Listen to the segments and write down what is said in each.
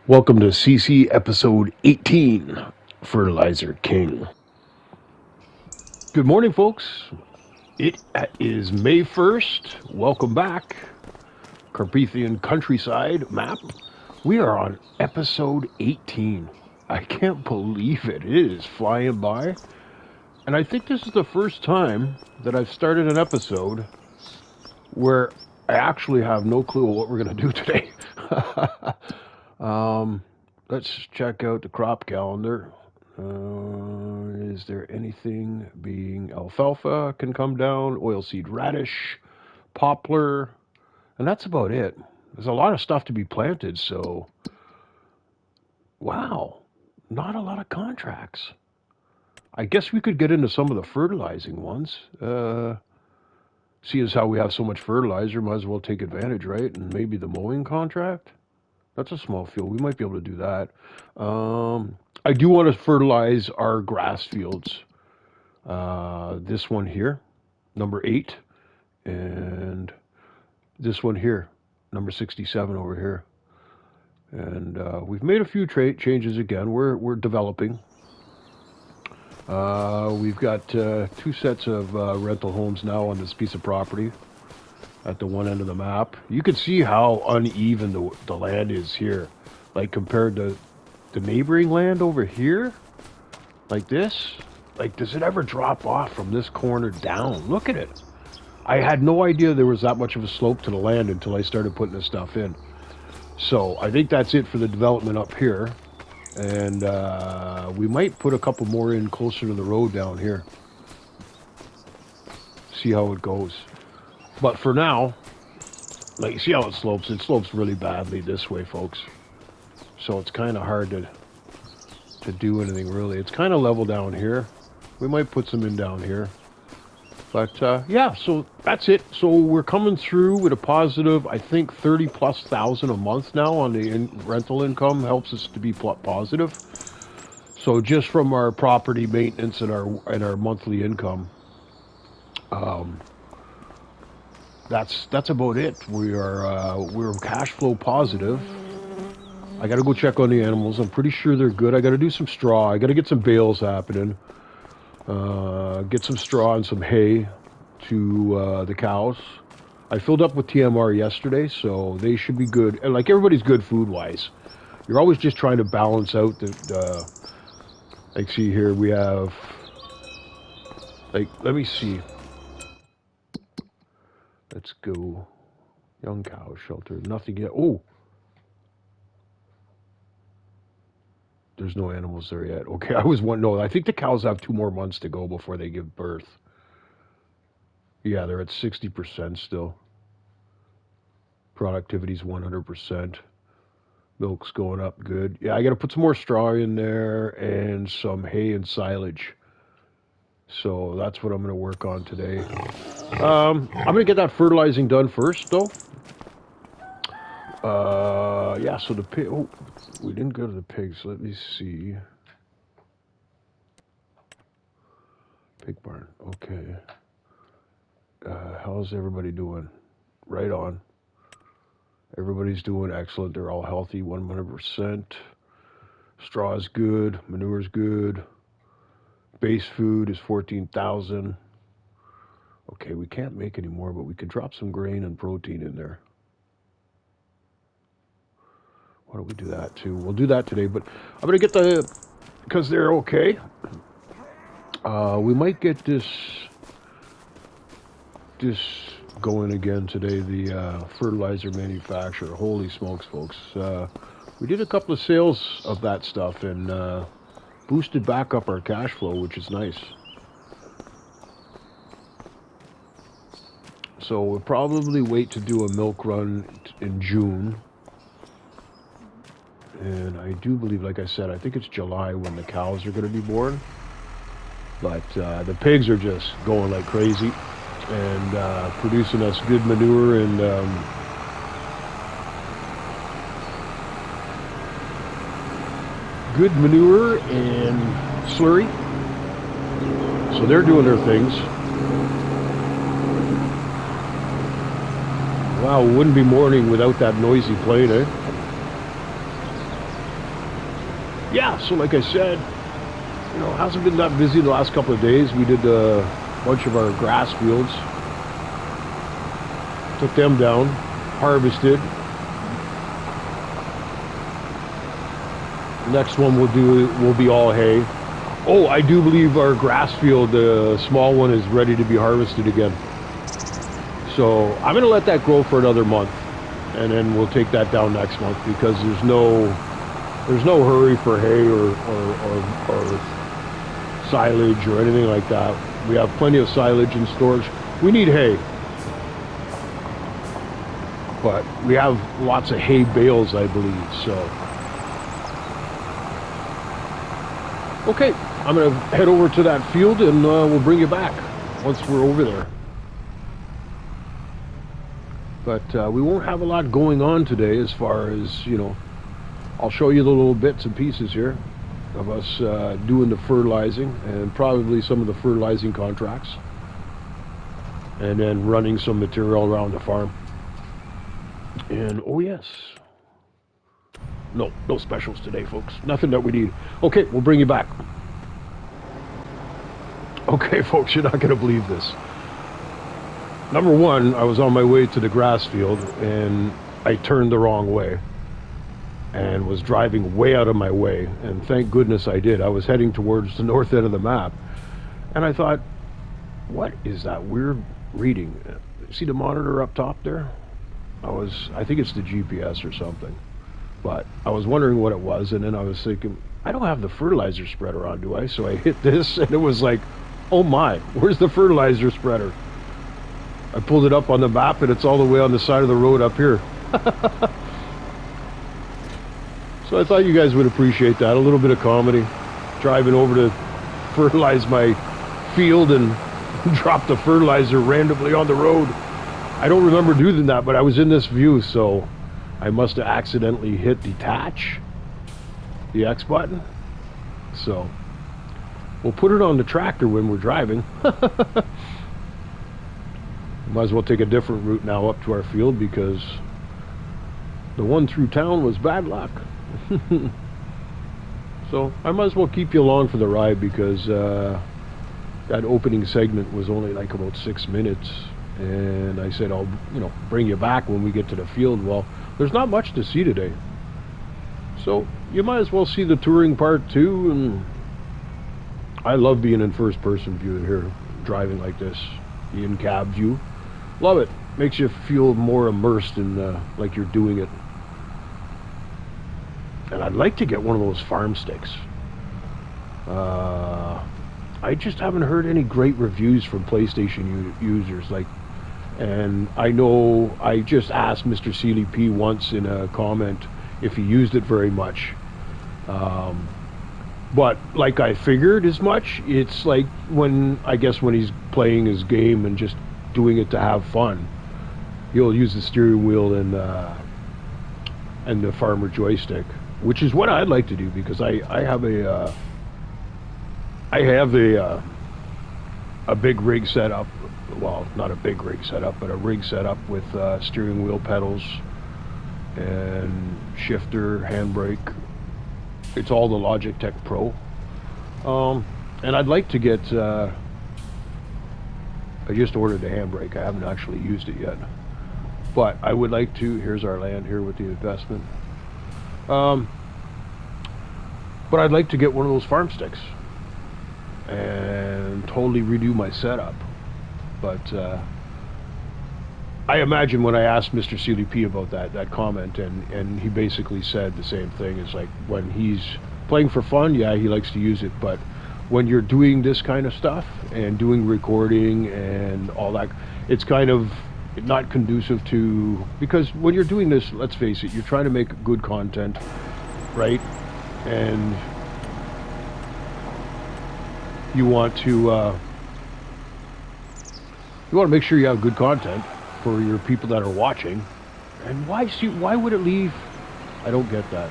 Welcome to CC episode 18, Fertilizer King. Good morning, folks. It is May 1st. Welcome back. Carpathian countryside map. We are on episode 18. I can't believe it. It is flying by. And I think this is the first time that I've started an episode where I actually have no clue what we're going to do today. Let's check out the crop calendar. Is there anything being alfalfa can come down, oilseed radish, poplar, and that's about it. There's a lot of stuff to be planted, so wow, not a lot of contracts. I guess we could get into some of the fertilizing ones. See as how we have so much fertilizer, might as well take advantage, right? And maybe the mowing contract. That's a small field. We might be able to do that. I do want to fertilize our grass fields. This one here, number 8, and this one here, number 67 over here. And we've made a few changes again. We're developing. We've got 2 sets of rental homes now on this piece of property at the one end of the map. You can see how uneven the land is here, like compared to the neighboring land over here, like this. Like, does it ever drop off from this corner down? Look at it. I had no idea there was that much of a slope to the land until I started putting this stuff in. So I think that's it for the development up here. And we might put a couple more in closer to the road down here. See how it goes. But for now, like, you see how it slopes? It slopes really badly this way, folks. So it's kind of hard to do anything, really. It's kind of level down here. We might put some in down here. But, yeah, so that's it. So we're coming through with a positive, I think, 30+ thousand a month now on the rental income. Helps us to be positive. So just from our property maintenance and our monthly income, that's about it. We're cash flow positive. I got to go check on the animals. I'm pretty sure they're good. I got to do some straw. I got to get some bales happening. Get some straw and some hay to the cows. I filled up with TMR yesterday, so they should be good. And like, everybody's good food-wise. You're always just trying to balance out the like, see here, we have, like, let me see. Let's go. Young cow shelter. Nothing yet. Oh! There's no animals there yet. Okay, I was wondering. No, I think the cows have 2 more months to go before they give birth. Yeah, they're at 60% still. Productivity's 100%. Milk's going up good. Yeah, I got to put some more straw in there and some hay and silage. So that's what I'm going to work on today. I'm going to get that fertilizing done first, though. Yeah, so the pig... Oh, we didn't go to the pigs. Let me see. Pig barn. Okay. How's everybody doing? Right on. Everybody's doing excellent. They're all healthy, 100%. Straw is good. Manure's good. Base food is 14,000. Okay, we can't make any more, but we could drop some grain and protein in there. Why don't we do that too? We'll do that today, but I'm going to get because they're okay. We might get this going again today, the fertilizer manufacturer. Holy smokes, folks. We did a couple of sales of that stuff and boosted back up our cash flow, which is nice. So we'll probably wait to do a milk run in June. And I do believe, like I said, I think it's July when the cows are going to be born. But the pigs are just going like crazy and producing us good manure and slurry. So they're doing their things. Wow, it wouldn't be morning without that noisy plane, eh? yeah, so like I said, you know, it hasn't been that busy the last couple of days. We did a bunch of our grass fields. Took them down, harvested. Next one will be all hay. Oh, I do believe our grass field, the small one, is ready to be harvested again. So I'm going to let that grow for another month, and then we'll take that down next month, because there's no hurry for hay or silage or anything like that. We have plenty of silage in storage. We need hay, but we have lots of hay bales, I believe. So, okay, I'm going to head over to that field, and we'll bring you back once we're over there. But we won't have a lot going on today as far as, you know, I'll show you the little bits and pieces here of us doing the fertilizing, and probably some of the fertilizing contracts, and then running some material around the farm. And oh yes, no specials today, folks. Nothing that we need. Okay, we'll bring you back. Okay, folks, you're not going to believe this. Number one, I was on my way to the grass field, and I turned the wrong way and was driving way out of my way, and thank goodness I did. I was heading towards the north end of the map, and I thought, what is that weird reading? See the monitor up top there? I think it's the GPS or something, but I was wondering what it was, and then I was thinking, I don't have the fertilizer spreader on, do I? So I hit this, and it was like, oh my, where's the fertilizer spreader? I pulled it up on the map, and it's all the way on the side of the road up here. So I thought you guys would appreciate that. A little bit of comedy. Driving over to fertilize my field and drop the fertilizer randomly on the road. I don't remember doing that, but I was in this view, so I must have accidentally hit detach, the X button. So we'll put it on the tractor when we're driving. Might as well take a different route now up to our field, because the one through town was bad luck. So I might as well keep you along for the ride, because that opening segment was only like about 6 minutes, and I said I'll, you know, bring you back when we get to the field. Well, there's not much to see today, so you might as well see the touring part too. And I love being in first person view here, driving like this, the in-cab view. Love it. Makes you feel more immersed in like you're doing it. And I'd like to get one of those farm sticks. I just haven't heard any great reviews from PlayStation users. And I know I just asked Mr. Sealy P once in a comment if he used it very much. But like I figured as much. It's like when he's playing his game and just doing it to have fun, he'll use the steering wheel and the farmer joystick, which is what I'd like to do, because I have a big rig set up. Well, not a big rig set up, but a rig set up with steering wheel pedals and shifter, handbrake. It's all the Logitech Pro. And I'd like to get, I just ordered the handbrake. I haven't actually used it yet. But I would like to, here's our land here with the investment. But I'd like to get one of those farm sticks and totally redo my setup. But I imagine when I asked Mr. CDP about that comment, and he basically said the same thing. It's like, when he's playing for fun, yeah, he likes to use it, but when you're doing this kind of stuff and doing recording and all that, it's kind of not conducive to, because when you're doing this, let's face it, you're trying to make good content, right? And you want to make sure you have good content for your people that are watching. And why would it leave? I don't get that.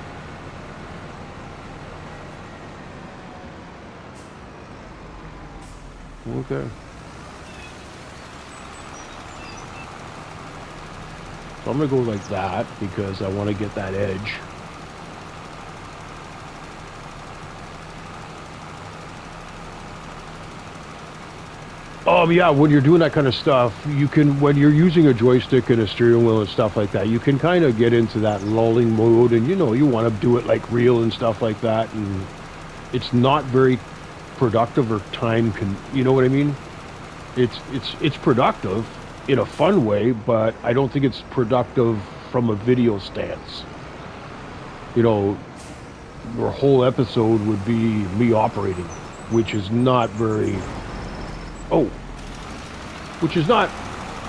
Okay. So I'm gonna go like that because I want to get that edge. Yeah, when you're doing that kind of stuff, you can, when you're using a joystick and a steering wheel and stuff like that, you can kind of get into that lulling mode, and you know, you want to do it like real and stuff like that, and it's not very productive or you know what I mean? It's productive in a fun way, but I don't think it's productive from a video stance. You know, your whole episode would be me operating, which is not very, oh, which is not,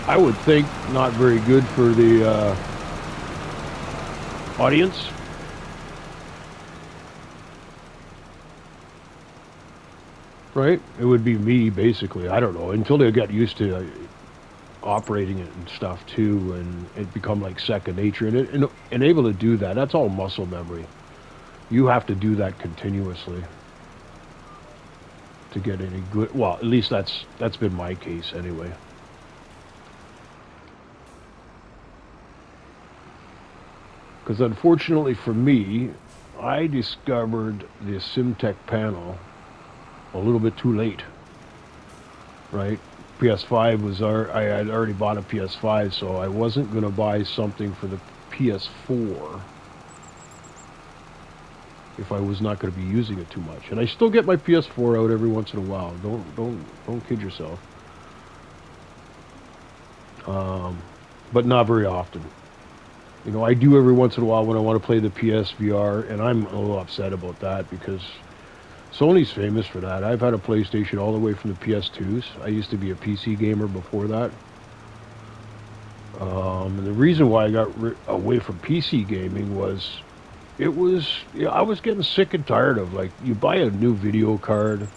I would think, not very good for the audience. Right? It would be me, basically. I don't know, until they got used to operating it and stuff too, and it become like second nature, and able to do that. That's all muscle memory. You have to do that continuously to get any good. Well, at least that's been my case anyway. Because unfortunately for me, I discovered the SimTech panel a little bit too late. Right? PS5 was I had already bought a PS5, so I wasn't going to buy something for the PS4 if I was not going to be using it too much. And I still get my PS4 out every once in a while. Don't kid yourself. But not very often. You know, I do every once in a while when I want to play the PSVR, and I'm a little upset about that because Sony's famous for that. I've had a PlayStation all the way from the PS2s. I used to be a PC gamer before that. And the reason why I got away from PC gaming was, I was getting sick and tired of, like, you buy a new video card,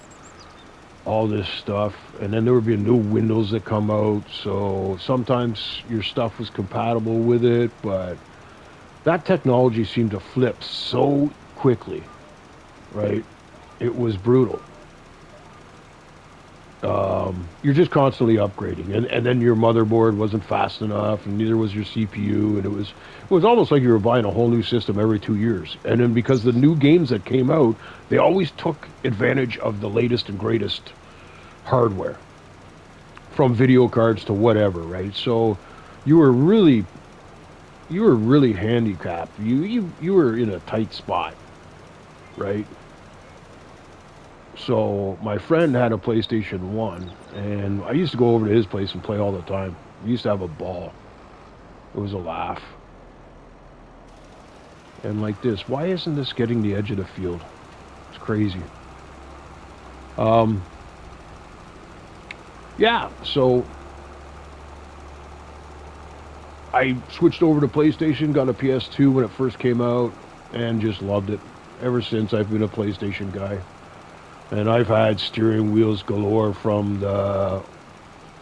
all this stuff, and then there would be new Windows that come out, so sometimes your stuff was compatible with it, but that technology seemed to flip so quickly, right? It was brutal. You're just constantly upgrading, and then your motherboard wasn't fast enough, and neither was your CPU, and it was almost like you were buying a whole new system every 2 years. And then because the new games that came out, they always took advantage of the latest and greatest hardware, from video cards to whatever, right? So you were really handicapped. You were in a tight spot, right? So my friend had a PlayStation 1, and I used to go over to his place and play all the time. We used to have a ball. It was a laugh. And like this, why isn't this getting the edge of the field? It's crazy. Yeah, so I switched over to PlayStation, got a PS2 when it first came out, and just loved it. Ever since, I've been a PlayStation guy. And I've had steering wheels galore, from the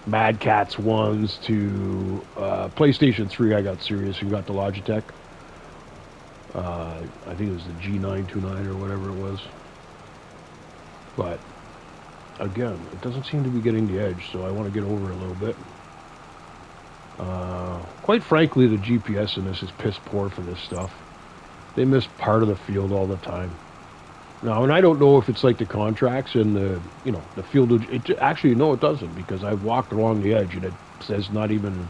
Mad Catz ones to PlayStation 3. I got serious and got the Logitech. I think it was the G929 or whatever it was. But again, it doesn't seem to be getting the edge, so I want to get over it a little bit. Quite frankly, the GPS in this is piss poor for this stuff. They miss part of the field all the time. Now, and I don't know if it's like the contracts and the field. Actually, no, it doesn't, because I've walked along the edge and it says not even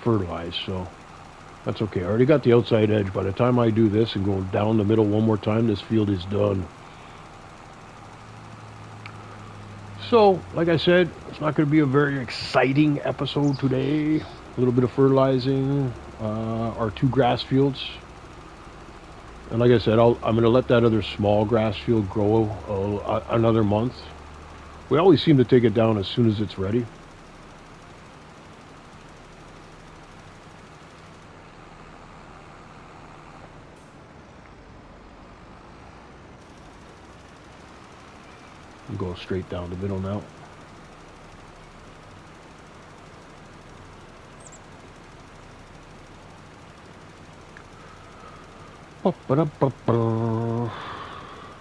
fertilized, so that's okay. I already got the outside edge. By the time I do this and go down the middle one more time, this field is done. So, like I said, it's not going to be a very exciting episode today. A little bit of fertilizing our 2 grass fields. And like I said, I'm going to let that other small grass field grow another month. We always seem to take it down as soon as it's ready. And go straight down the middle now.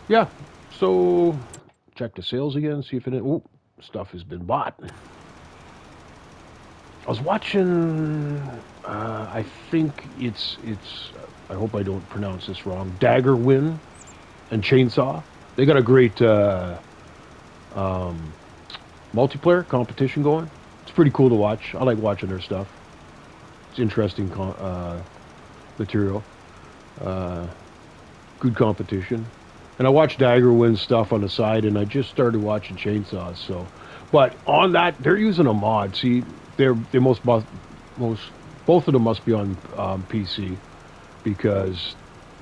Yeah, so check the sales again, see if stuff has been bought. I was watching, I think it's I hope I don't pronounce this wrong, Daggerwin and Chainsaw. They got a great multiplayer competition going. It's pretty cool to watch. I like watching their stuff. It's interesting material. Good competition. And I watch Dagger win stuff on the side, and I just started watching Chainsaws. So, but on that, they're using a mod. See, they both of them must be on PC, because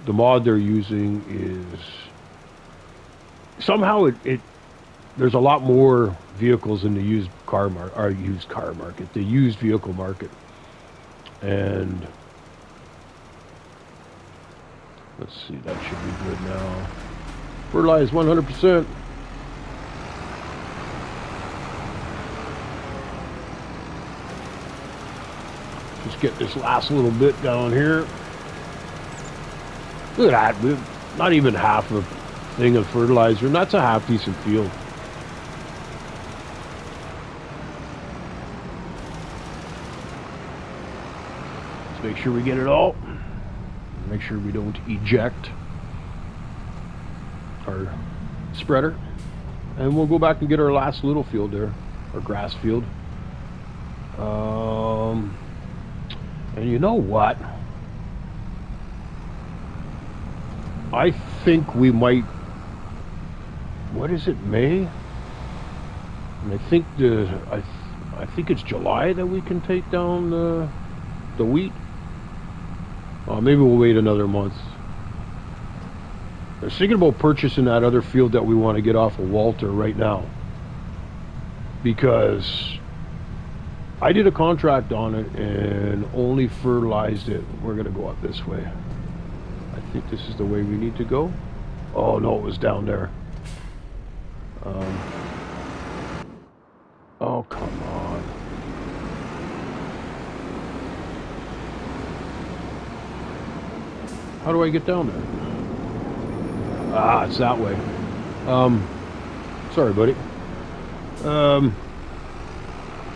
the mod they're using is somehow it there's a lot more vehicles in the used market, the used vehicle market, and let's see, that should be good now. Fertilize 100%. Just get this last little bit down here. Look at that, not even half a thing of fertilizer, and that's a half decent field. Let's make sure we get it all. Make sure we don't eject our spreader, and we'll go back and get our last little field there, our grass field. And you know what? I think we might. What is it, May? And I think I think it's July that we can take down the wheat. Maybe we'll wait another month. I was thinking about purchasing that other field that we want to get off of Walter right now, because I did a contract on it and only fertilized it. We're going to go up this way. I think this is the way we need to go. Oh no, it was down there. Oh, come on. How do I get down there? Ah, it's that way. Sorry, buddy.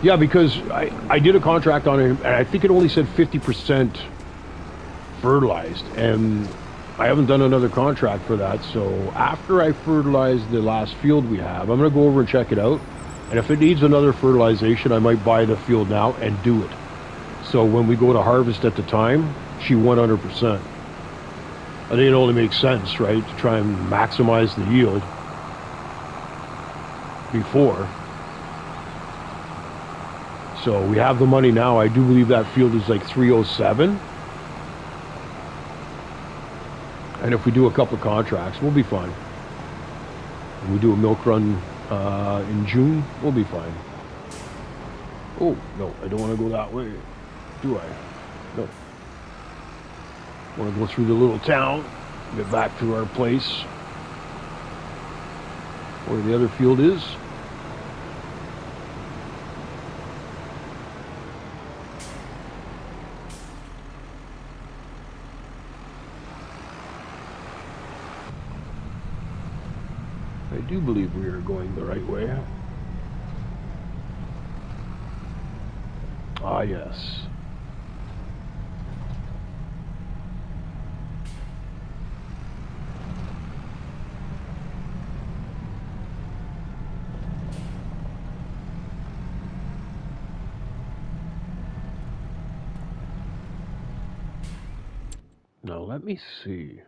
Yeah, because I did a contract on it, and I think it only said 50% fertilized, and I haven't done another contract for that. So after I fertilize the last field we have, I'm going to go over and check it out, and if it needs another fertilization, I might buy the field now and do it. So when we go to harvest at the time, she 100%. I think it only makes sense, right, to try and maximize the yield before. So we have the money now. I do believe that field is like 307. And if we do a couple of contracts, we'll be fine. When we do a milk run in June, we'll be fine. Oh, no, I don't want to go that way. Do I? No. I want to go through the little town, get back to our place where the other field is. I do believe we are going the right way. Ah, yes. Now, let me see.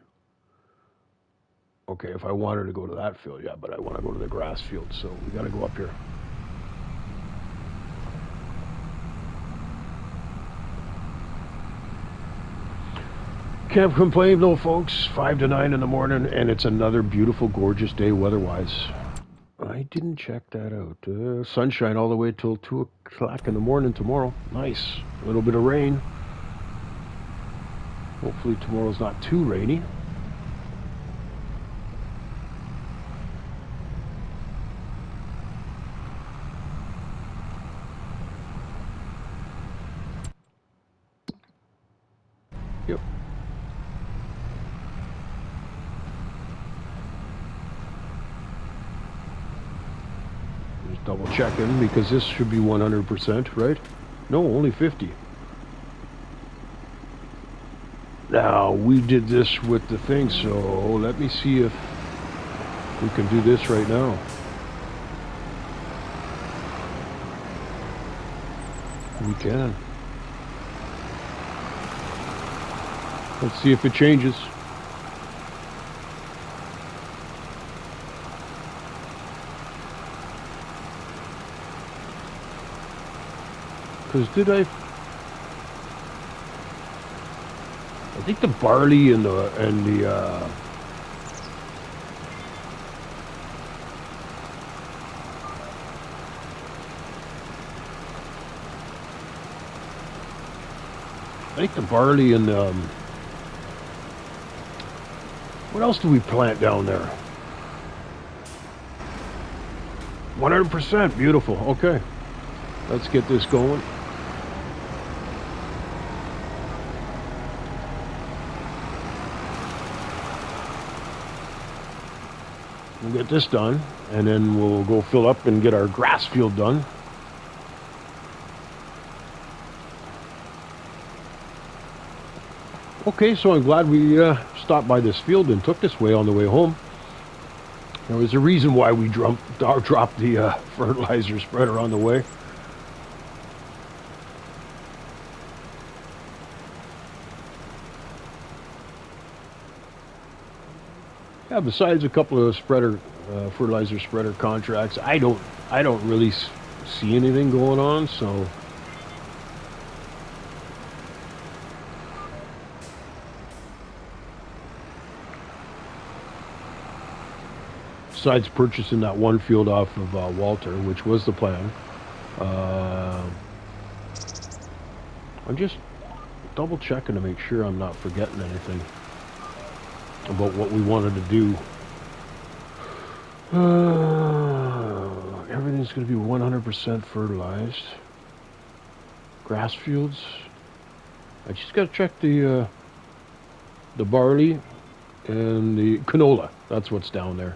Okay, if I wanted to go to that field, yeah, but I want to go to the grass field, so we got to go up here. Can't complain though, folks. 5 to 9 in the morning, and it's another beautiful, gorgeous day weather-wise. I didn't check that out. Sunshine all the way till 2 o'clock in the morning tomorrow. Nice. A little bit of rain. Hopefully tomorrow's not too rainy. Yep. Just double checking, because this should be 100%, right? No, only 50. Now, we did this with the thing, so let me see if we can do this right now. We can. Let's see if it changes. Because I think the barley and the what else do we plant down there? 100%, beautiful. Okay, let's get this going. We'll get this done, and then we'll go fill up and get our grass field done. Okay, so I'm glad we stopped by this field and took this way on the way home. There was a reason why we dropped the fertilizer spreader on the way. Yeah, besides a couple of fertilizer spreader contracts, I don't really see anything going on, so besides purchasing that one field off of Walter, which was the plan, I'm just double checking to make sure I'm not forgetting anything about what we wanted to do. Everything's going to be 100% fertilized. Grass fields. I just got to check the barley and the canola. That's what's down there.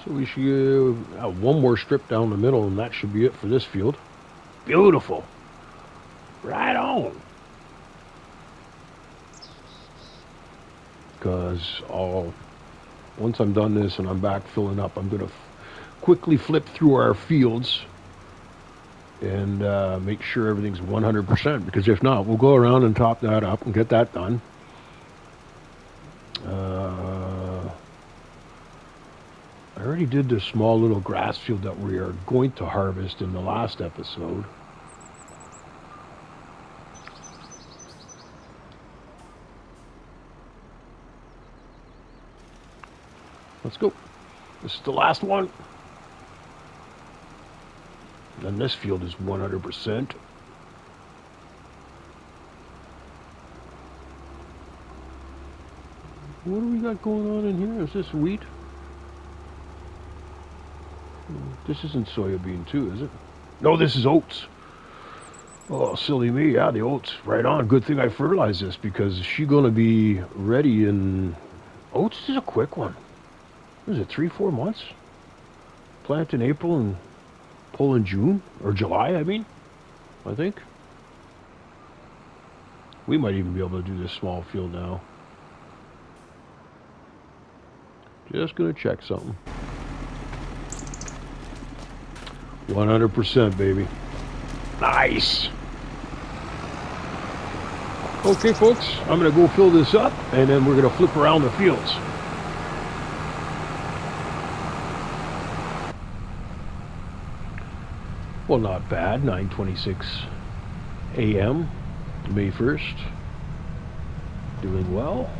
So we should have one more strip down the middle, and that should be it for this field. Beautiful. Right on. Because once I'm done this and I'm back filling up, I'm going to quickly flip through our fields and make sure everything's 100%. Because if not, we'll go around and top that up and get that done. I already did the small little grass field that we are going to harvest in the last episode. Let's go. This is the last one. And this field is 100%. What do we got going on in here? Is this wheat? This isn't soybean too, is it? No, this is oats. Oh, silly me. Yeah, the oats. Right on. Good thing I fertilized this, because she's going to be ready in... Oats is a quick one. What is it, 3-4 months? Plant in April and pull in June? Or July, I mean. I think. We might even be able to do this small field now. Just going to check something. 100%, baby. Nice. Okay, folks, I'm going to go fill this up, and then we're going to flip around the fields. Well, not bad. 9:26 a.m. May 1st. Doing well.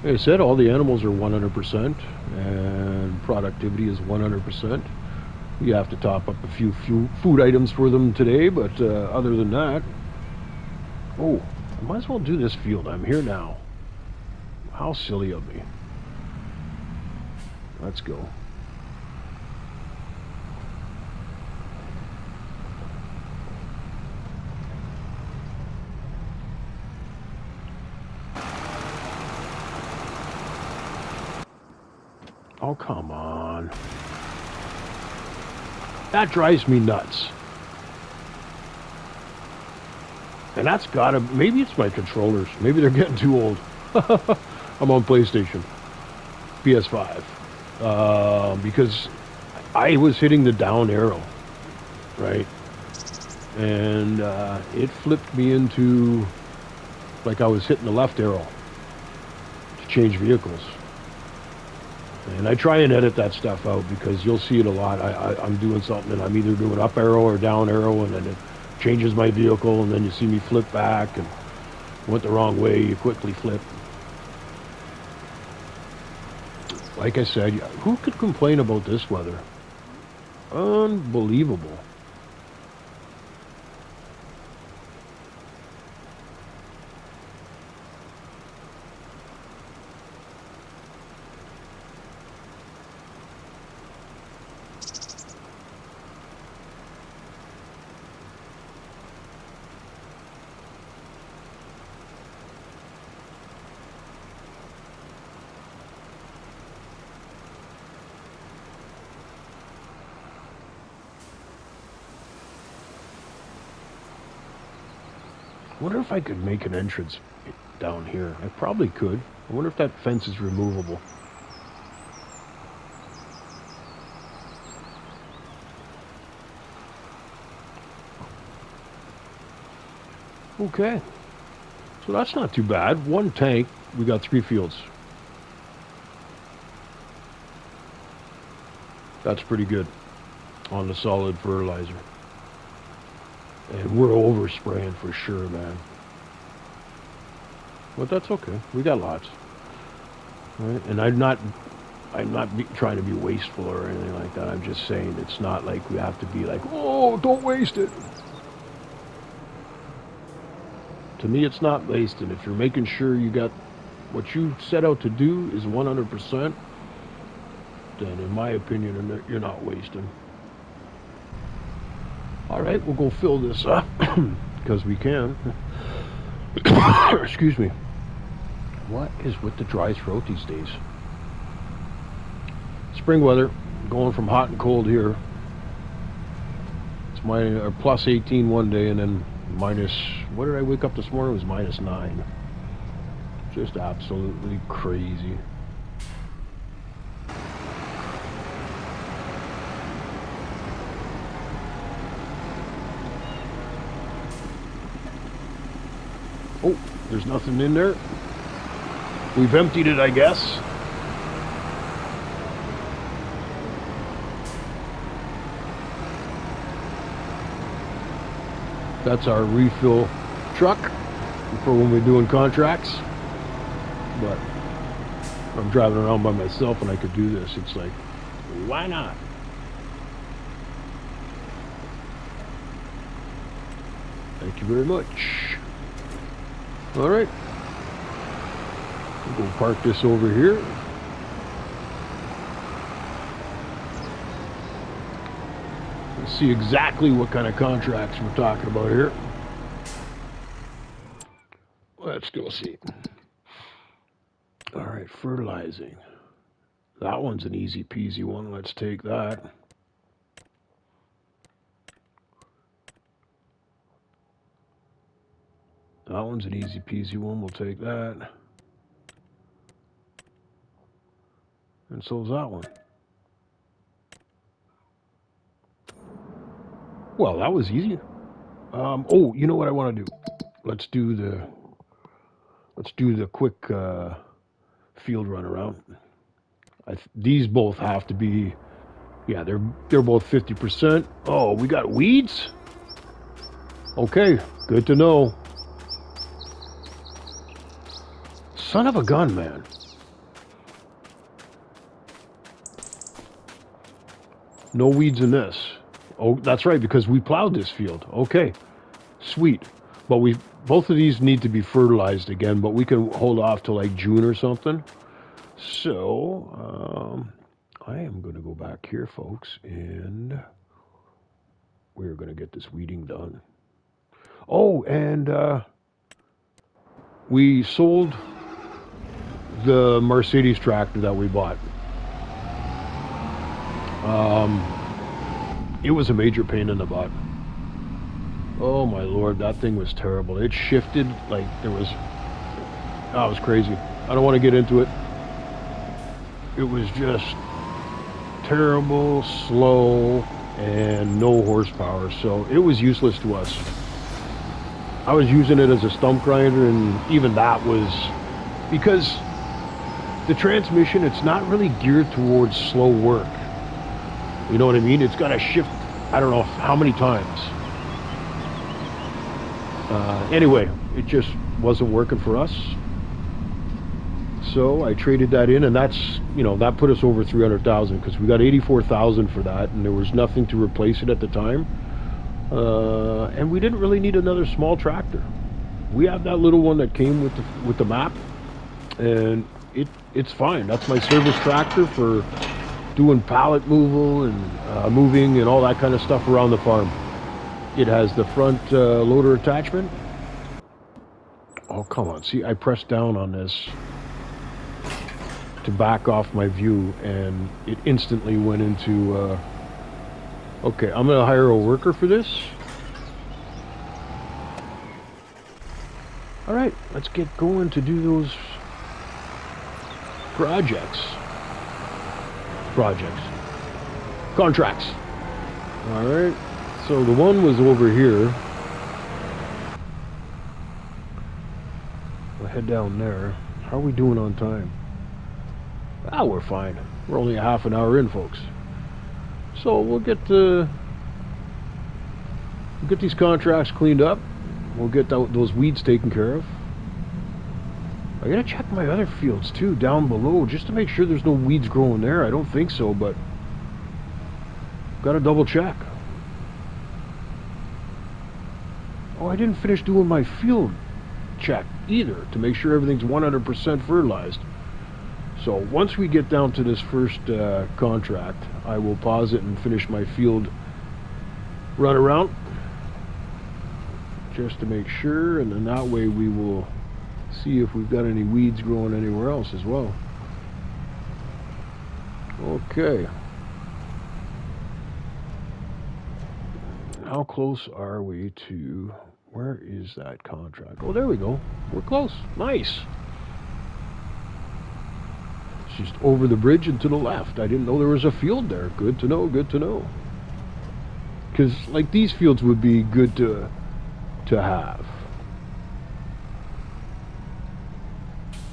Like I said, all the animals are 100%, and productivity is 100%. You have to top up a few food items for them today, but other than that... Oh, I might as well do this field. I'm here now. How silly of me. Let's go. Oh, come on. That drives me nuts. And that's gotta, maybe it's my controllers. Maybe they're getting too old. I'm on PlayStation, PS5. Because I was hitting the down arrow, right? And it flipped me into, like I was hitting the left arrow to change vehicles. And I try and edit that stuff out because you'll see it a lot. I'm doing something and I'm either doing up arrow or down arrow, and then it changes my vehicle, and then you see me flip back, and went the wrong way, you quickly flip. Like I said, who could complain about this weather? Unbelievable. I wonder if I could make an entrance down here. I probably could. I wonder if that fence is removable. Okay. So that's not too bad. One tank, we got 3 fields. That's pretty good on the solid fertilizer. And we're overspraying for sure, man. But that's okay. We got lots. Right? And I'm not trying to be wasteful or anything like that. I'm just saying it's not like we have to be like, oh, don't waste it. To me, it's not wasting. If you're making sure you got what you set out to do is 100%, then in my opinion, you're not wasting. All right, we'll go fill this up because we can. Excuse me. What is with the dry throat these days? Spring weather, going from hot and cold here. It's plus 18 one day, and then minus, what did I wake up this morning? It was minus 9. Just absolutely crazy. Oh, there's nothing in there. We've emptied it, I guess. That's our refill truck for when we're doing contracts. But I'm driving around by myself and I could do this. It's like, why not? Thank you very much. All right. We'll go park this over here. Let's see exactly what kind of contracts we're talking about here. Let's go see. All right, fertilizing. That one's an easy peasy one. Let's take that. That one's an easy peasy one. We'll take that. And so's that one. Well, that was easy. Oh, you know what I want to do? Let's do the quick field run around. These both have to be, yeah, they're both 50%. Oh, we got weeds? Okay, good to know. Son of a gun, man. No weeds in this. Oh, that's right, because we plowed this field. Okay, sweet. But both of these need to be fertilized again, but we can hold off till like June or something. So, I am going to go back here, folks, and we're going to get this weeding done. Oh, and we sold the Mercedes tractor that we bought. It was a major pain in the butt. Oh my lord, that thing was terrible. It shifted like there was... Oh, it was crazy. I don't want to get into it. It was just terrible, slow, and no horsepower, so it was useless to us. I was using it as a stump grinder, and even that was... Because the transmission, it's not really geared towards slow work. You know what I mean? It's got to shift, I don't know how many times. Anyway, it just wasn't working for us. So I traded that in, and that's, you know, that put us over 300,000 because we got 84,000 for that, and there was nothing to replace it at the time. And we didn't really need another small tractor. We have that little one that came with the map, and it's fine. That's my service tractor for doing pallet moving and all that kind of stuff around the farm. It has the front loader attachment. Oh, come on. See, I pressed down on this to back off my view, and it instantly went into... Okay, I'm going to hire a worker for this. All right, let's get going to do those contracts. All right, so the one was over here. We'll head down there. How are we doing on time? Ah, we're fine. We're only a half an hour in, folks. So we'll get these contracts cleaned up. We'll get those weeds taken care of. I gotta check my other fields too down below just to make sure there's no weeds growing there. I don't think so, but gotta double check. Oh, I didn't finish doing my field check either to make sure everything's 100% fertilized. So once we get down to this first contract, I will pause it and finish my field run around just to make sure, and then that way we will see if we've got any weeds growing anywhere else as well. Okay. How close are we to... Where is that contract? Oh, there we go. We're close. Nice. Just over the bridge and to the left. I didn't know there was a field there. Good to know, good to know. Because, like, these fields would be good to have.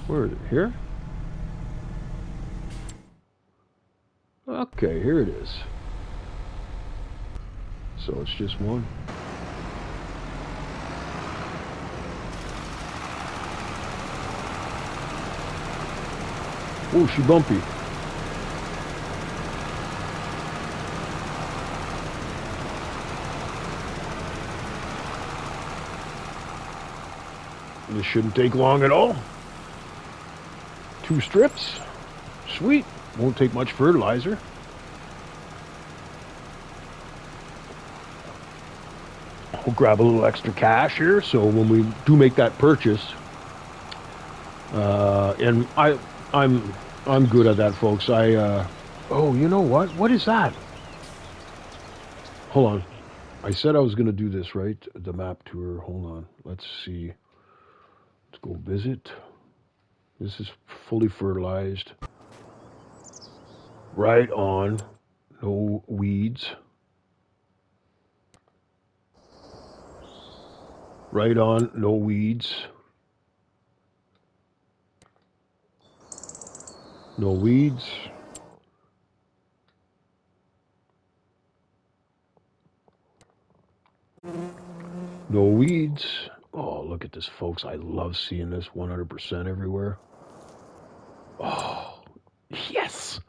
Where is it? Here? Okay, here it is. So it's just one. Oh, she bumpy. This shouldn't take long at all. 2 strips. Sweet. Won't take much fertilizer. We'll grab a little extra cash here, so when we do make that purchase, and I'm good at that, folks. Oh, you know what? What is that? Hold on. I said I was going to do this, right? The map tour. Hold on. Let's see. Let's go visit. This is fully fertilized. Right on. No weeds. Right on. No weeds. No weeds. No weeds. Oh, look at this, folks. I love seeing this 100% everywhere. Oh, yes.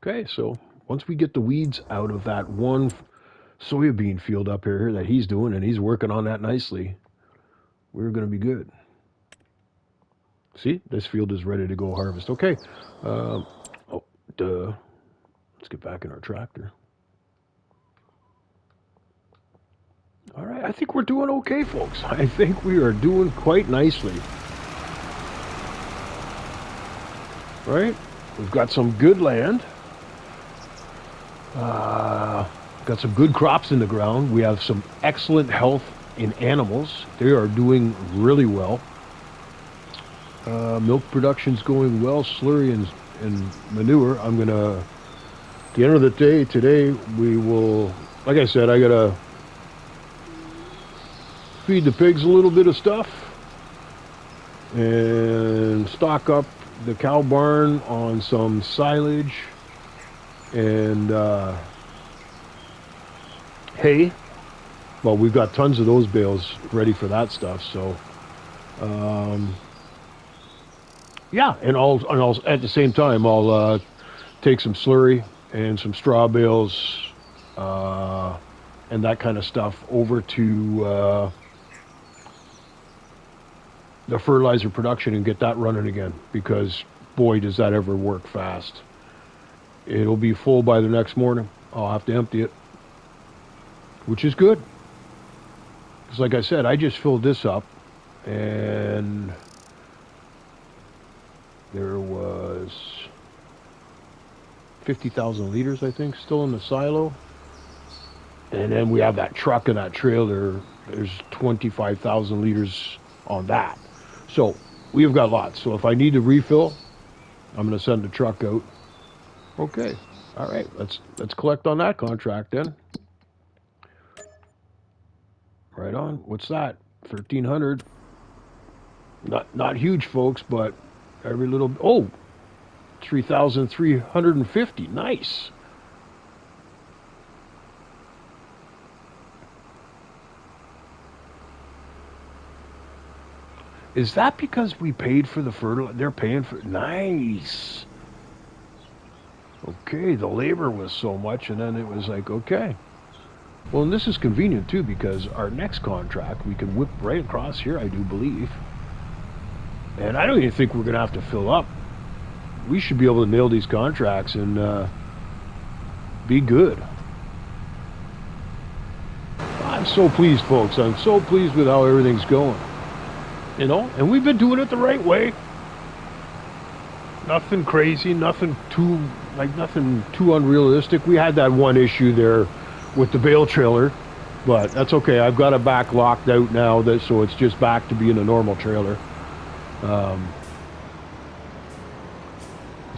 Okay, so once we get the weeds out of that one soybean field up here that he's doing, and he's working on that nicely, we're going to be good. See, this field is ready to go harvest. Okay. Oh, duh. Let's get back in our tractor. All right, I think we're doing okay, folks. I think we are doing quite nicely. Right? We've got some good land. Got some good crops in the ground. We have some excellent health in animals. They are doing really well. Milk production's going well. Slurry and manure. I'm gonna, at the end of the day today, we will, like I said, I gotta feed the pigs a little bit of stuff and stock up the cow barn on some silage and hay. Well, we've got tons of those bales ready for that stuff. So, yeah, and I'll at the same time I'll take some slurry and some straw bales and that kind of stuff over to the fertilizer production and get that running again, because boy does that ever work fast. It'll be full by the next morning. I'll have to empty it, which is good, because like I said, I just filled this up and there was 50,000 liters, I think, still in the silo. And then we have that truck and that trailer. There's 25,000 liters on that. So we've got lots. So if I need to refill, I'm going to send the truck out. Okay. All right. Let's collect on that contract then. Right on. What's that? 1,300. Not huge, folks, but every little. Oh, 3,350. Nice. Is that because we paid for the fertilizer? They're paying for it. Nice. Okay, the labor was so much, and then it was like, okay. Well, and this is convenient too, because our next contract we can whip right across here, I do believe. And I don't even think we're going to have to fill up. We should be able to nail these contracts and be good. I'm so pleased, folks. I'm so pleased with how everything's going. You know, and we've been doing it the right way. Nothing crazy, nothing too unrealistic. We had that one issue there with the bale trailer, but that's okay. I've got it back locked out now, so it's just back to being a normal trailer. So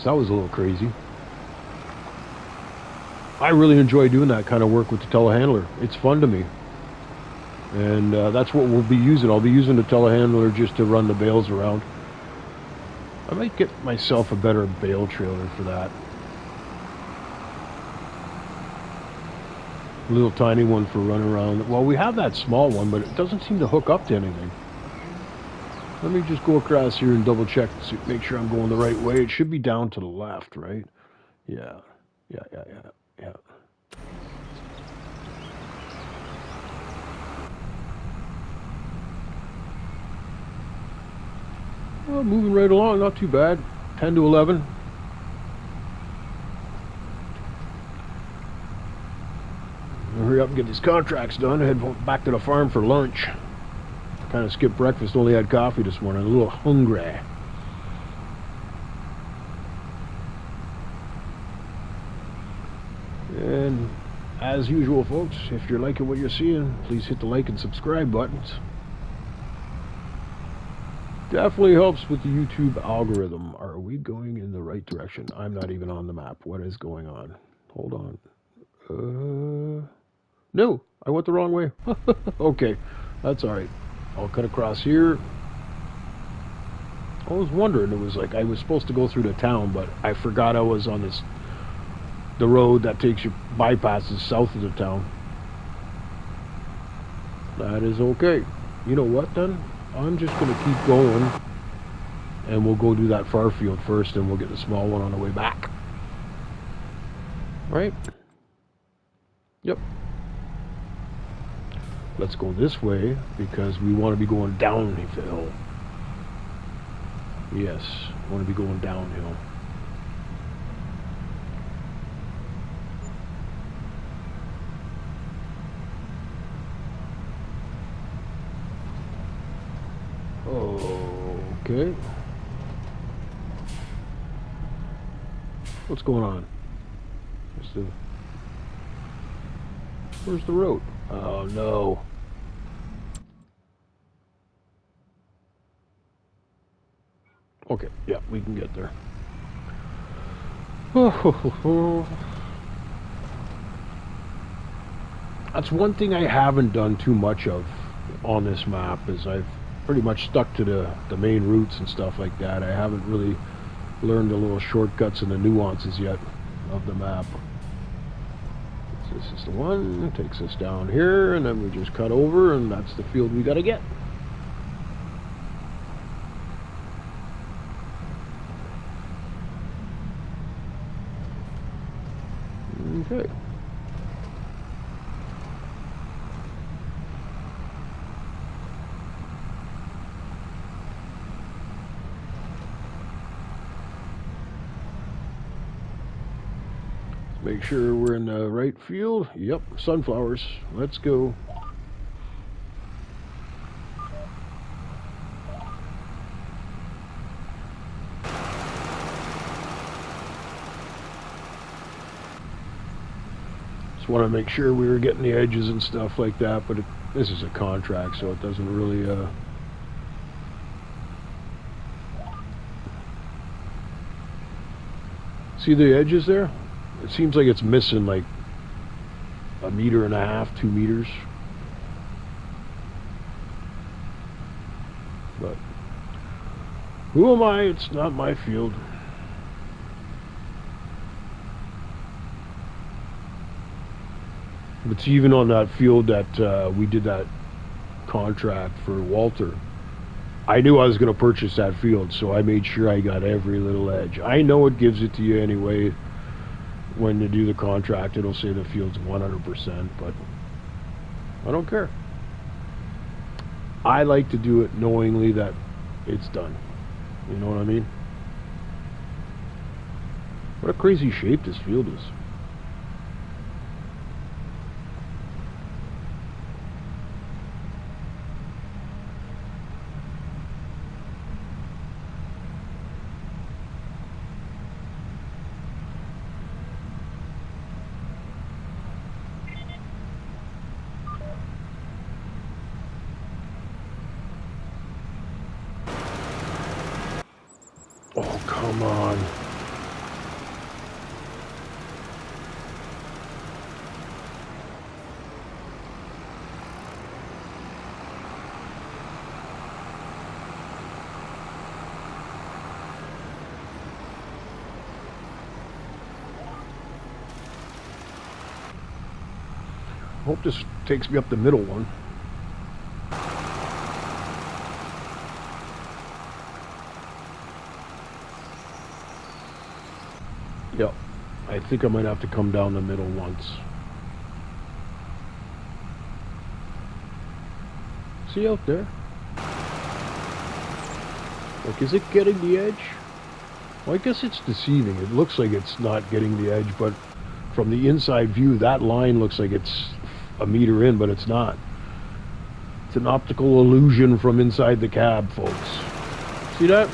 that was a little crazy. I really enjoy doing that kind of work with the telehandler. It's fun to me. And that's what we'll be using. I'll be using the telehandler just to run the bales around. I might get myself a better bale trailer for that. A little tiny one for running around. Well, we have that small one, but it doesn't seem to hook up to anything. Let me just go across here and double check to see, make sure I'm going the right way. It should be down to the left, right? Yeah. Well, moving right along, not too bad. 10 to 11. Hurry up and get these contracts done. Head back to the farm for lunch. Kind of skipped breakfast, only had coffee this morning. A little hungry. And as usual, folks, if you're liking what you're seeing, please hit the like and subscribe buttons. Definitely helps with the YouTube algorithm. Are we going in the right direction? I'm not even on the map. What is going on? Hold on. No, I went the wrong way. Okay, that's all right. I'll cut across here. I was wondering, it was like I was supposed to go through the town, but I forgot I was on the road that takes you, bypasses south of the town. That is okay. You know what then? I'm just going to keep going, and we'll go do that far field first, and we'll get the small one on the way back. Right? Yep. Let's go this way, because we want to be going downhill. Yes, I want to be going downhill. Okay. What's going on? Where's the road? Oh no. Okay, yeah, we can get there. That's one thing I haven't done too much of on this map, is I've pretty much stuck to the main routes and stuff like that. I haven't really learned the little shortcuts and the nuances yet of the map. So this is the one, takes us down here, and then we just cut over, and that's the field we gotta get. Okay. Make sure we're in the right field. Yep, sunflowers. Let's go. Just want to make sure we were getting the edges and stuff like that, but this is a contract, so it doesn't really... See the edges there? It seems like it's missing like 1.5 meters, 2 meters. But who am I? It's not my field. It's even on that field that we did that contract for Walter. I knew I was going to purchase that field, so I made sure I got every little edge. I know it gives it to you anyway. When you do the contract, it'll say the field's 100%, but I don't care. I like to do it knowingly that it's done. You know what I mean? What a crazy shape this field is. Oh, come on. Hope this takes me up the middle one. Yep, I think I might have to come down the middle once. See out there? Like, is it getting the edge? Well, I guess it's deceiving. It looks like it's not getting the edge, but from the inside view, that line looks like it's 1 meter in, but it's not. It's an optical illusion from inside the cab, folks. See that?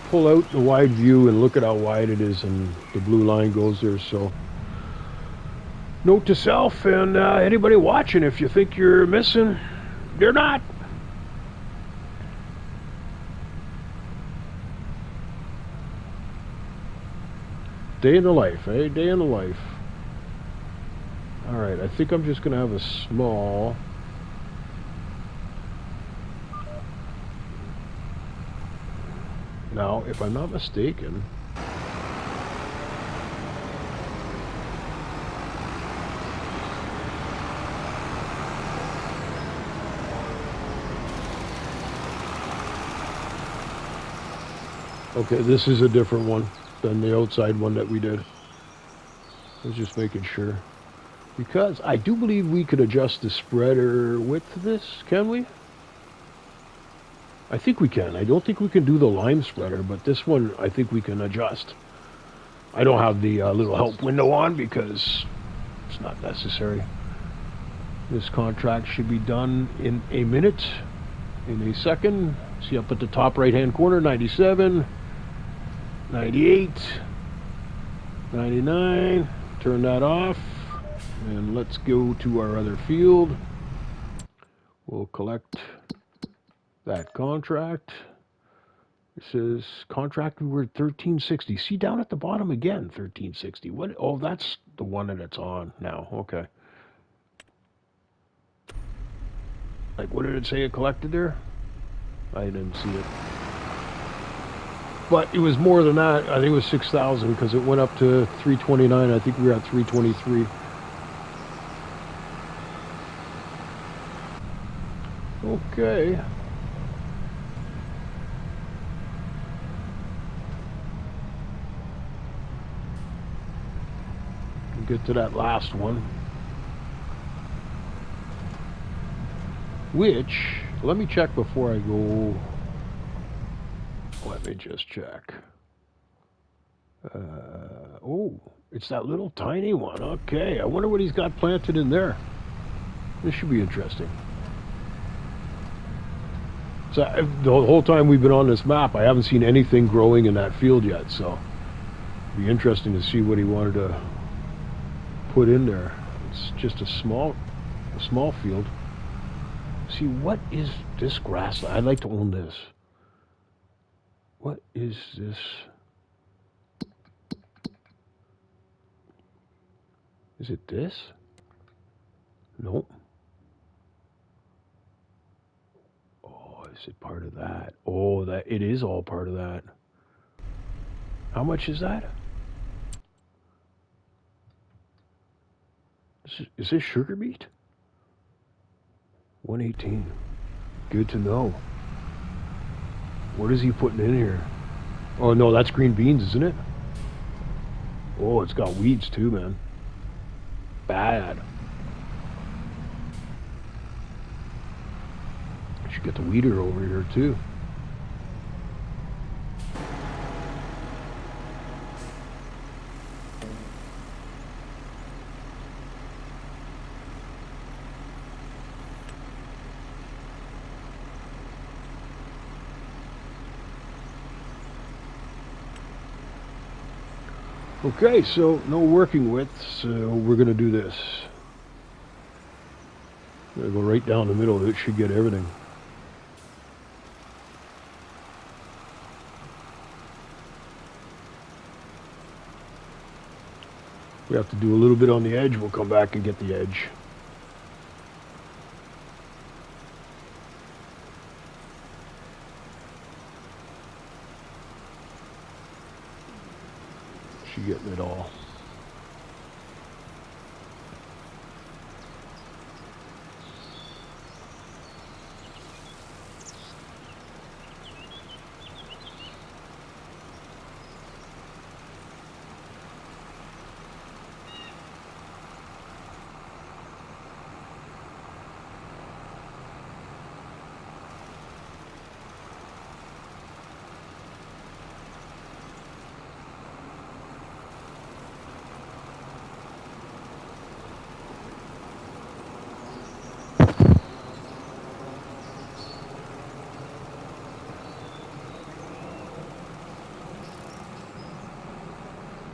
Pull out the wide view and look at how wide it is, and the blue line goes there. So note to self, and anybody watching, if you think you're missing, you're not. Day in the life, eh? Day in the life. Alright, I think I'm just gonna have a small... Now, if I'm not mistaken... Okay, this is a different one than the outside one that we did. I was just making sure. Because I do believe we could adjust the spreader width of this, can we? I think we can. I don't think we can do the line spreader, but this one I think we can adjust. I don't have the little help window on because it's not necessary. This contract should be done in a minute, in a second. See up at the top right hand corner, 97, 98, 99. Turn that off. And let's go to our other field. We'll collect that contract. It says contract reward 1360. See down at the bottom again, 1360. What? Oh, that's the one that it's on now. Okay. Like, what did it say it collected there? I didn't see it. But it was more than that. I think it was 6,000 because it went up to 329. I think we were at 323. Okay. Get to that last one. Which, let me check before I go. Let me just check. Oh, it's that little tiny one. Okay, I wonder what he's got planted in there. This should be interesting. So the whole time we've been on this map, I haven't seen anything growing in that field yet. So it'd be interesting to see what he wanted to put in there. It's just a small field. See, what is this grassland? I'd like to own this. What is this? Is it this? Nope. Oh, is it part of that? Oh, that it is all part of that. How much is that? Is this sugar beet? 118. Good to know. What is he putting in here? Oh no, that's green beans, isn't it? Oh, it's got weeds too, man. Bad. I should get the weeder over here too. Okay, so no working with, so we're going to do this. I'm going to go right down the middle. It should get everything. We have to do a little bit on the edge. We'll come back and get the edge. Getting it all.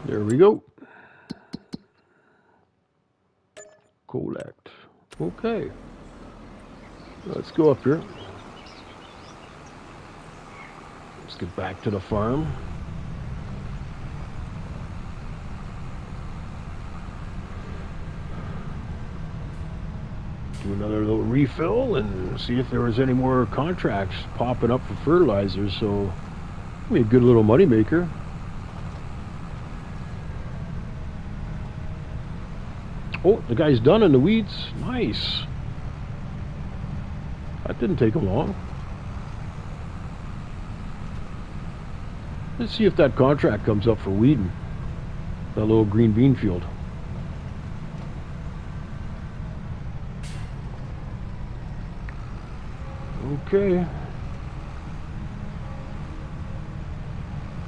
There we go. Collect. Okay. Let's go up here. Let's get back to the farm. Do another little refill and see if there was any more contracts popping up for fertilizer. So, be a good little money maker. Oh, the guy's done in the weeds. Nice. That didn't take him long. Let's see if that contract comes up for weeding. That little green bean field. Okay.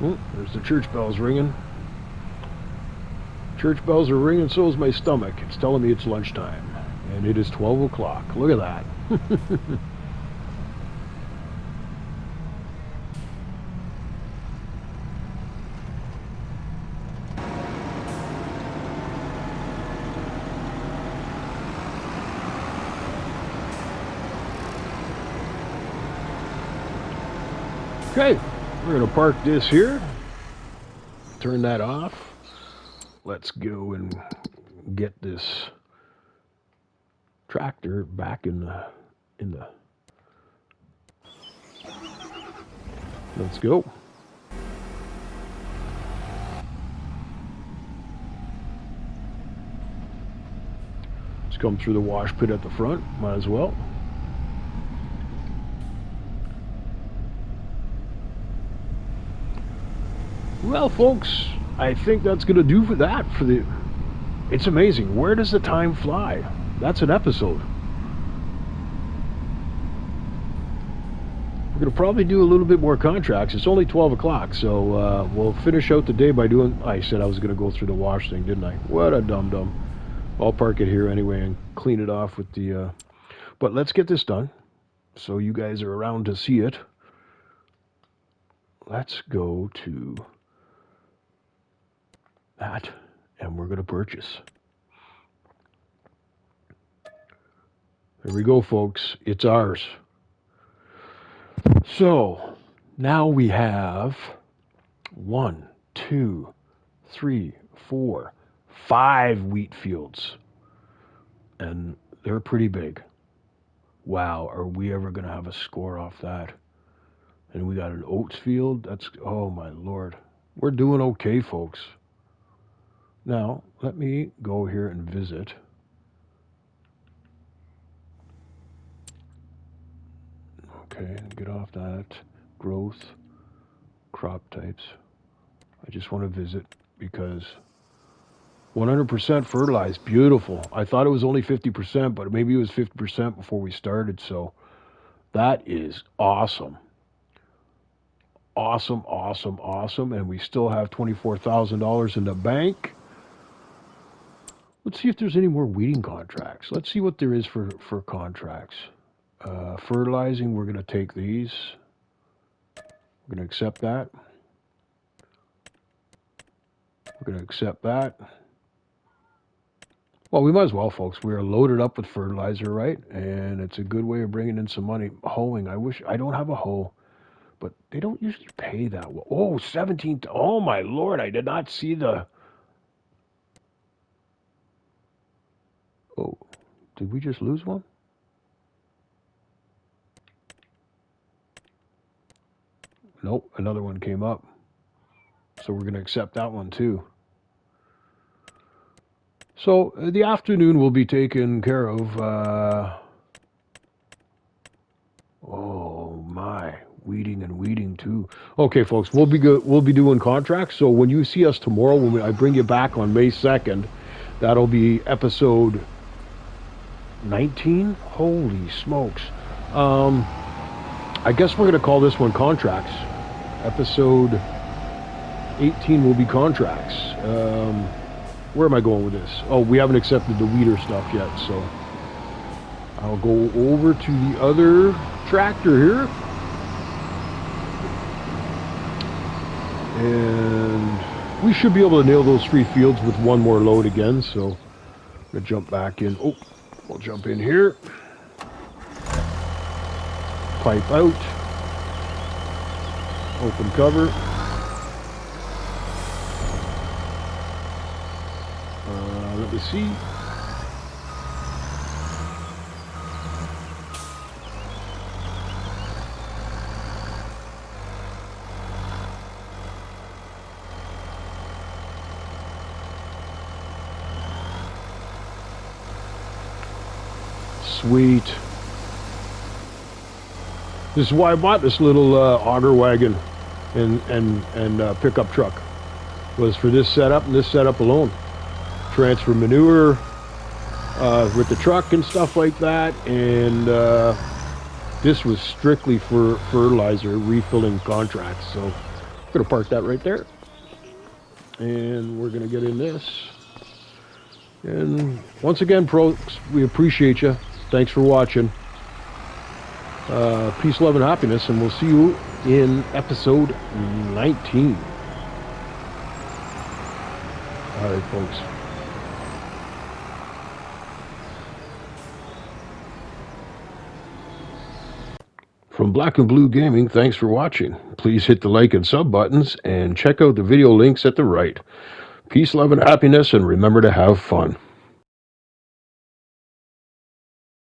Oh, there's the church bells ringing. Church bells are ringing, so is my stomach. It's telling me it's lunchtime. And it is 12 o'clock. Look at that. Okay, we're gonna park this here. Turn that off. Let's go and get this tractor back in the let's go. Let's come through the wash pit at the front, might as well. Well, folks, I think that's going to do for that. It's amazing. Where does the time fly? That's an episode. We're going to probably do a little bit more contracts. It's only 12 o'clock, so we'll finish out the day by doing... I said I was going to go through the wash thing, didn't I? What a dum-dum. I'll park it here anyway and clean it off with the... But let's get this done, so you guys are around to see it. Let's go to... that, and we're going to purchase. There we go, folks. It's ours. So now we have 1, 2, 3, 4, 5 wheat fields, and they're pretty big. Wow, are we ever going to have a score off that? And we got an oats field. That's, oh my Lord. We're doing okay, folks. Now, let me go here and visit. Okay, get off that. Growth, crop types. I just want to visit because 100% fertilized, beautiful. I thought it was only 50%, but maybe it was 50% before we started, so that is awesome. Awesome, awesome, awesome, and we still have $24,000 in the bank. Let's see if there's any more weeding contracts. Let's see what there is for contracts. Fertilizing, we're going to take these. We're going to accept that. We're going to accept that. Well, we might as well, folks. We are loaded up with fertilizer, right? And it's a good way of bringing in some money. Hoeing, I wish, I don't have a hoe, but they don't usually pay that well. Oh, 17, oh my Lord, I did not see the... Oh, did we just lose one? Nope, another one came up. So we're going to accept that one too. So the afternoon will be taken care of. Oh my, weeding and weeding too. Okay, folks, we'll be good. We'll be doing contracts. So when you see us tomorrow, when I bring you back on May 2nd, that'll be episode 19. Holy smokes! I guess we're going to call this one contracts. Episode 18 will be contracts. Where am I going with this? Oh, we haven't accepted the weeder stuff yet, so I'll go over to the other tractor here. And we should be able to nail those 3 fields with one more load again, so I'm going to jump back in. Oh, we'll jump in here. Pipe out. Open cover. Let me see. Sweet. This is why I bought this little auger wagon and pickup truck. Was for this setup and this setup alone. Transfer manure with the truck and stuff like that, and this was strictly for fertilizer refilling contracts. So I'm gonna park that right there, and we're gonna get in this. And once again, folks, we appreciate you. Thanks for watching. Peace, love, and happiness, and we'll see you in episode 19. All right, folks. From Black and Blue Gaming, thanks for watching. Please hit the like and sub buttons and check out the video links at the right. Peace, love, and happiness, and remember to have fun.